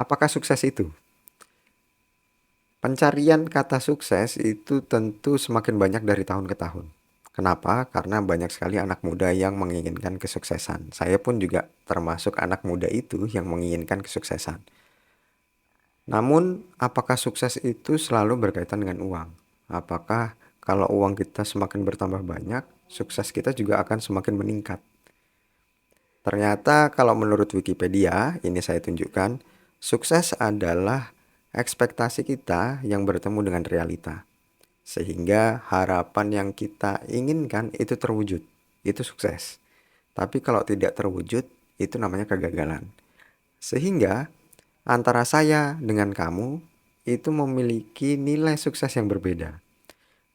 Apakah sukses itu? Pencarian kata sukses itu tentu semakin banyak dari tahun ke tahun. Kenapa? Karena banyak sekali anak muda yang menginginkan kesuksesan. Saya pun juga termasuk anak muda itu yang menginginkan kesuksesan. Namun, apakah sukses itu selalu berkaitan dengan uang? Apakah kalau uang kita semakin bertambah banyak, sukses kita juga akan semakin meningkat? Ternyata kalau menurut Wikipedia, ini saya tunjukkan, sukses adalah ekspektasi kita yang bertemu dengan realita. Sehingga harapan yang kita inginkan itu terwujud. Itu sukses. Tapi kalau tidak terwujud, itu namanya kegagalan. Sehingga antara saya dengan kamu itu memiliki nilai sukses yang berbeda.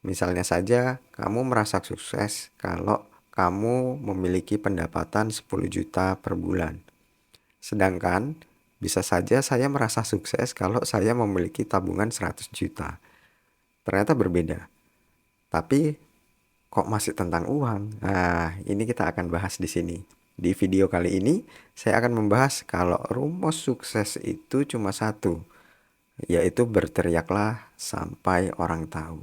Misalnya saja kamu merasa sukses kalau kamu memiliki pendapatan 10 juta per bulan. Sedangkan bisa saja saya merasa sukses kalau saya memiliki tabungan 100 juta. Ternyata berbeda. Tapi kok masih tentang uang? Nah, ini kita akan bahas di sini. Di video kali ini saya akan membahas kalau rumus sukses itu cuma satu, yaitu berteriaklah sampai orang tahu.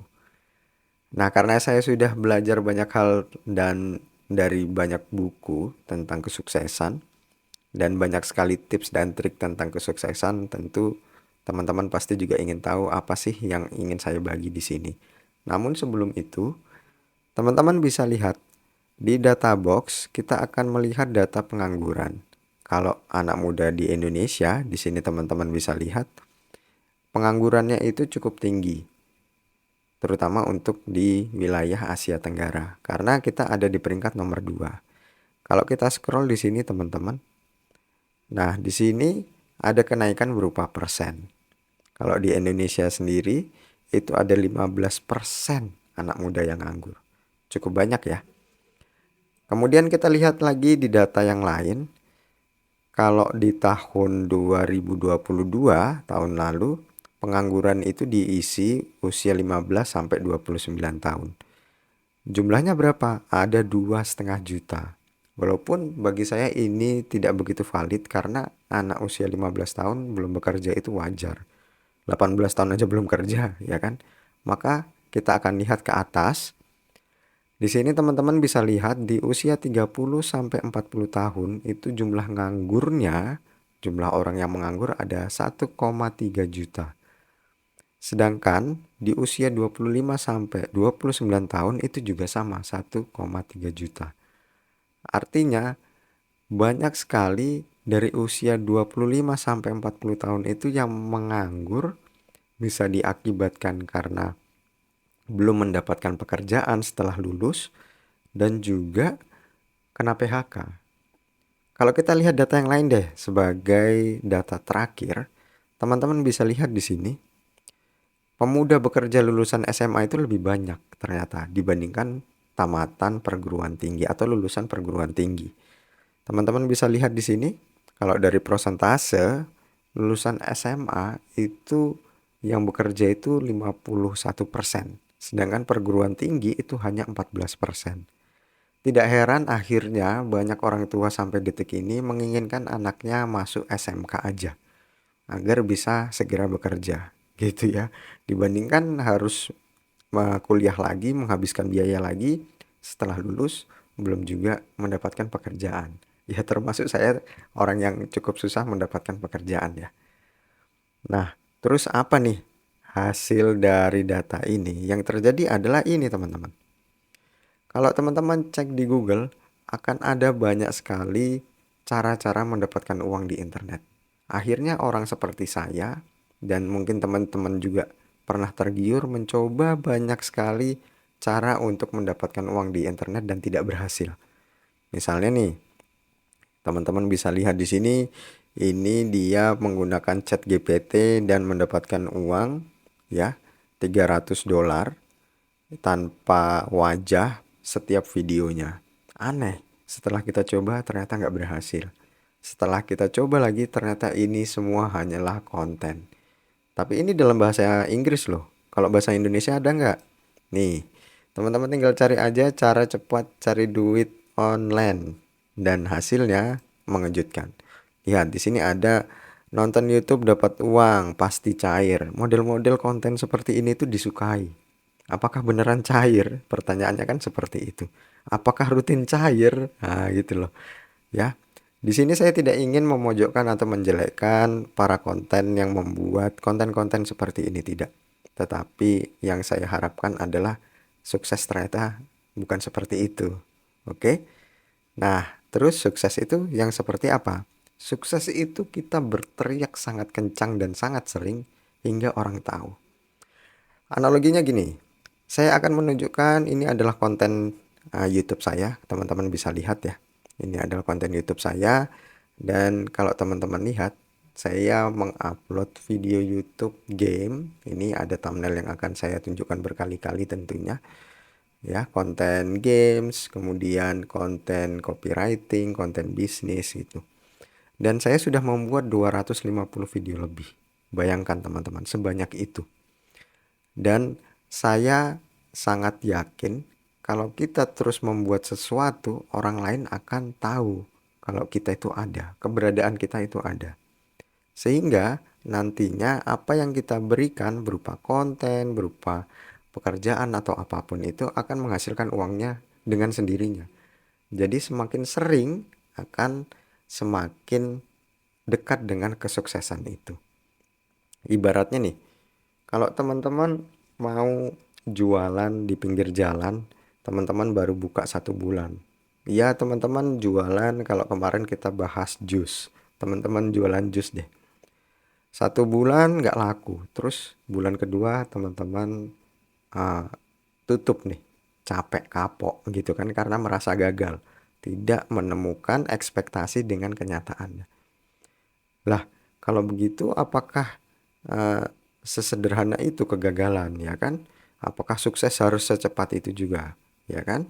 Nah, karena saya sudah belajar banyak hal dan dari banyak buku tentang kesuksesan dan banyak sekali tips dan trik tentang kesuksesan, tentu teman-teman pasti juga ingin tahu apa sih yang ingin saya bagi di sini. Namun sebelum itu, teman-teman bisa lihat di data box kita akan melihat data pengangguran. Kalau anak muda di Indonesia, di sini teman-teman bisa lihat penganggurannya itu cukup tinggi, terutama untuk di wilayah Asia Tenggara, karena kita ada di peringkat nomor 2. Kalau kita scroll di sini teman-teman, nah di sini ada kenaikan berupa persen. Kalau di Indonesia sendiri itu ada 15% anak muda yang nganggur. Cukup banyak ya. Kemudian kita lihat lagi di data yang lain. Kalau di tahun 2022, tahun lalu, pengangguran itu diisi usia 15 sampai 29 tahun. Jumlahnya berapa? Ada 2,5 juta. Walaupun bagi saya ini tidak begitu valid karena anak usia 15 tahun belum bekerja itu wajar. 18 tahun aja belum kerja, ya kan? Maka kita akan lihat ke atas. Di sini teman-teman bisa lihat di usia 30 sampai 40 tahun itu jumlah nganggurnya, jumlah orang yang menganggur ada 1,3 juta. Sedangkan di usia 25 sampai 29 tahun itu juga sama, 1,3 juta. Artinya banyak sekali dari usia 25 sampai 40 tahun itu yang menganggur, bisa diakibatkan karena belum mendapatkan pekerjaan setelah lulus dan juga kena PHK. Kalau kita lihat data yang lain deh sebagai data terakhir, teman-teman bisa lihat di sini pemuda bekerja lulusan SMA itu lebih banyak ternyata dibandingkan tamatan perguruan tinggi atau lulusan perguruan tinggi. Teman-teman bisa lihat di sini kalau dari persentase lulusan SMA itu yang bekerja itu 51%, sedangkan perguruan tinggi itu hanya 14%. Tidak heran akhirnya banyak orang tua sampai detik ini menginginkan anaknya masuk SMK aja agar bisa segera bekerja gitu ya. Dibandingkan harus kuliah lagi, menghabiskan biaya lagi setelah lulus belum juga mendapatkan pekerjaan. Ya termasuk saya orang yang cukup susah mendapatkan pekerjaan ya. Nah, terus apa nih hasil dari data ini? Yang terjadi adalah ini teman-teman. Kalau teman-teman cek di Google, akan ada banyak sekali cara-cara mendapatkan uang di internet. Akhirnya orang seperti saya, dan mungkin teman-teman juga pernah tergiur mencoba banyak sekali cara untuk mendapatkan uang di internet dan tidak berhasil. Misalnya nih, teman-teman bisa lihat di sini, ini dia menggunakan chat GPT dan mendapatkan uang ya, $300 tanpa wajah setiap videonya. Aneh, setelah kita coba ternyata nggak berhasil. Setelah kita coba lagi ternyata ini semua hanyalah konten. Tapi ini dalam bahasa Inggris loh. Kalau bahasa Indonesia ada nggak? Nih, teman-teman tinggal cari aja cara cepat cari duit online. Dan hasilnya mengejutkan. Lihat, di sini ada Nonton YouTube dapat uang, pasti cair. Model-model konten seperti ini tuh disukai. Apakah beneran cair? Pertanyaannya kan seperti itu. Apakah rutin cair? Nah, gitu loh. Ya. Di sini saya tidak ingin memojokkan atau menjelekkan para konten yang membuat konten-konten seperti ini, tidak. Tetapi yang saya harapkan adalah sukses ternyata bukan seperti itu. Oke? Nah, terus sukses itu yang seperti apa? Sukses itu kita berteriak sangat kencang dan sangat sering hingga orang tahu. Analoginya gini, saya akan menunjukkan ini adalah konten YouTube saya, teman-teman bisa lihat ya. Ini adalah konten YouTube saya dan kalau teman-teman lihat, saya mengupload video YouTube game. Ini ada thumbnail yang akan saya tunjukkan berkali-kali tentunya. Ya, konten games, kemudian konten copywriting, konten bisnis gitu. Dan saya sudah membuat 250 video lebih. Bayangkan teman-teman, sebanyak itu. Dan saya sangat yakin kalau kita terus membuat sesuatu, orang lain akan tahu kalau kita itu ada, keberadaan kita itu ada. Sehingga nantinya apa yang kita berikan berupa konten, berupa pekerjaan atau apapun itu akan menghasilkan uangnya dengan sendirinya. Jadi semakin sering akan semakin dekat dengan kesuksesan itu. Ibaratnya nih, kalau teman-teman mau jualan di pinggir jalan, teman-teman baru buka 1 bulan. Ya teman-teman jualan, kalau kemarin kita bahas jus, teman-teman jualan jus deh. 1 bulan nggak laku, terus bulan kedua teman-teman tutup nih, capek kapok gitu kan karena merasa gagal, tidak menemukan ekspektasi dengan kenyataannya. Lah, kalau begitu apakah eh, sesederhana itu kegagalan, ya kan? Apakah sukses harus secepat itu juga, ya kan?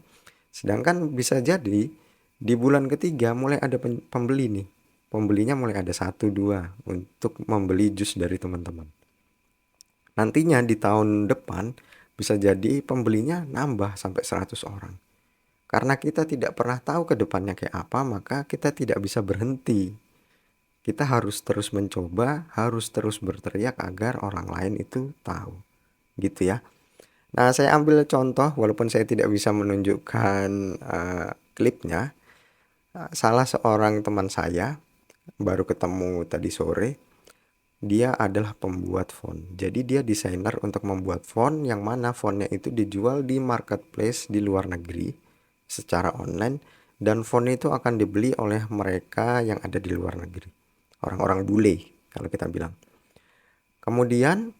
Sedangkan bisa jadi di bulan ketiga mulai ada pembeli nih. Pembelinya mulai ada 1-2 untuk membeli jus dari teman-teman. Nantinya di tahun depan bisa jadi pembelinya nambah sampai 100 orang. Karena kita tidak pernah tahu ke depannya kayak apa, maka kita tidak bisa berhenti. Kita harus terus mencoba, harus terus berteriak agar orang lain itu tahu. Gitu ya. Nah, saya ambil contoh walaupun saya tidak bisa menunjukkan klipnya. Salah seorang teman saya baru ketemu tadi sore. Dia adalah pembuat font. Jadi dia desainer untuk membuat font yang mana fontnya itu dijual di marketplace di luar negeri secara online dan font itu akan dibeli oleh mereka yang ada di luar negeri. Orang-orang bule kalau kita bilang. Kemudian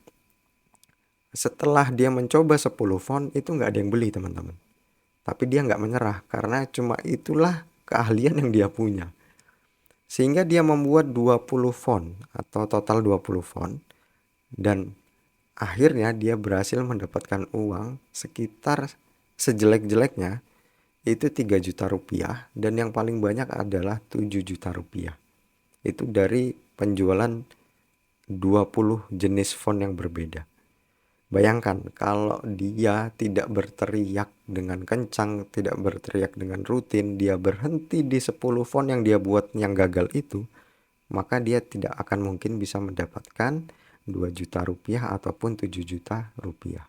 setelah dia mencoba 10 font itu nggak ada yang beli teman-teman. Tapi dia nggak menyerah karena cuma itulah keahlian yang dia punya. Sehingga dia membuat 20 font atau total 20 font dan akhirnya dia berhasil mendapatkan uang sekitar sejelek-jeleknya itu 3 juta rupiah dan yang paling banyak adalah 7 juta rupiah. Itu dari penjualan 20 jenis font yang berbeda. Bayangkan kalau dia tidak berteriak dengan kencang, tidak berteriak dengan rutin, dia berhenti di 10 font yang dia buat yang gagal itu, maka dia tidak akan mungkin bisa mendapatkan 2 juta rupiah ataupun 7 juta rupiah.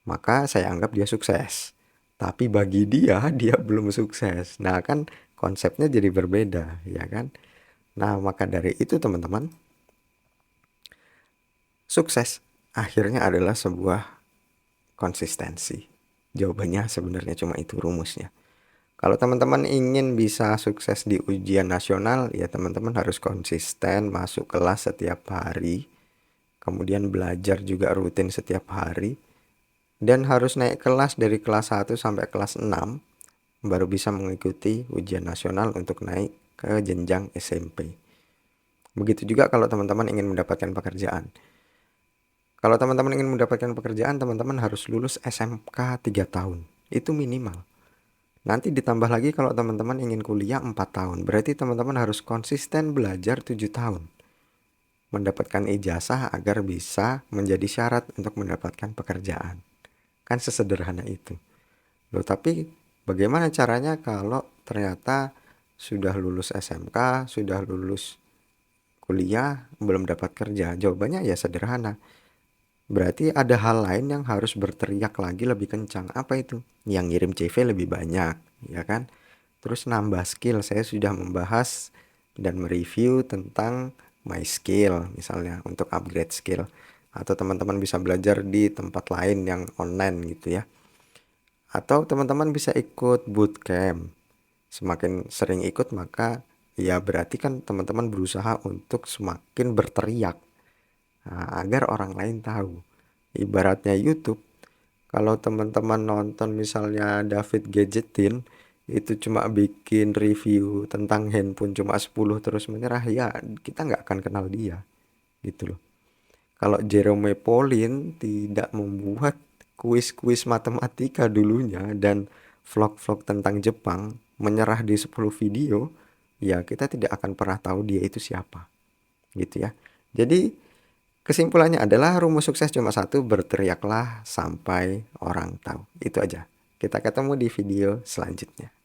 Maka saya anggap dia sukses. Tapi bagi dia, dia belum sukses. Nah kan konsepnya jadi berbeda, ya kan? Nah maka dari itu teman-teman, sukses akhirnya adalah sebuah konsistensi. Jawabannya sebenarnya cuma itu rumusnya. Kalau teman-teman ingin bisa sukses di ujian nasional, ya teman-teman harus konsisten masuk kelas setiap hari. Kemudian belajar juga rutin setiap hari. Dan harus naik kelas dari kelas 1 sampai kelas 6 baru bisa mengikuti ujian nasional untuk naik ke jenjang SMP. Begitu juga kalau teman-teman ingin mendapatkan pekerjaan. Kalau teman-teman ingin mendapatkan pekerjaan, teman-teman harus lulus SMK 3 tahun. Itu minimal. Nanti ditambah lagi kalau teman-teman ingin kuliah 4 tahun. Berarti teman-teman harus konsisten belajar 7 tahun. Mendapatkan ijazah agar bisa menjadi syarat untuk mendapatkan pekerjaan. Kan sesederhana itu. Loh, tapi bagaimana caranya kalau ternyata sudah lulus SMK, sudah lulus kuliah, belum dapat kerja? Jawabannya ya sederhana. Berarti ada hal lain yang harus berteriak lagi lebih kencang. Apa itu? Yang ngirim CV lebih banyak, ya kan? Terus nambah skill. Saya sudah membahas dan mereview tentang my skill misalnya untuk upgrade skill. Atau teman-teman bisa belajar di tempat lain yang online gitu ya. Atau teman-teman bisa ikut bootcamp. Semakin sering ikut maka ya berarti kan teman-teman berusaha untuk semakin berteriak, agar orang lain tahu. Ibaratnya YouTube, kalau teman-teman nonton misalnya David Gadgetin itu cuma bikin review tentang handphone cuma 10 terus menyerah, ya kita nggak akan kenal dia gitu loh. Kalau Jerome Pauline tidak membuat kuis-kuis matematika dulunya dan vlog-vlog tentang Jepang, menyerah di 10 video, ya kita tidak akan pernah tahu dia itu siapa gitu ya. Jadi kesimpulannya adalah rumus sukses cuma satu, berteriaklah sampai orang tahu. Itu aja. Kita ketemu di video selanjutnya.